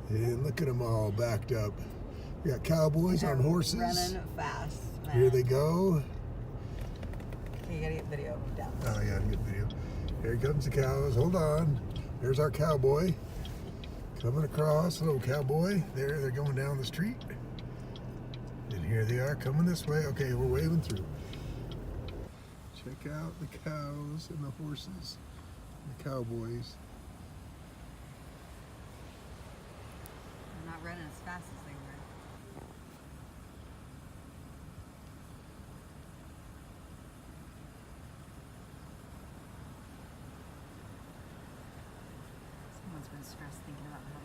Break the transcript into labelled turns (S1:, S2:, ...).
S1: And look at them all backed up. We got cowboys on horses.
S2: Running fast, man.
S1: Here they go.
S2: Okay, you gotta get video of them down.
S1: Oh yeah, good video. Here comes the cows. Hold on. There's our cowboy coming across. Hello, cowboy. There, they're going down the street. And here they are coming this way. Okay, we're waving through. Check out the cows and the horses, and the cowboys.
S2: They're not running as fast as they were. Someone's been stressed thinking about how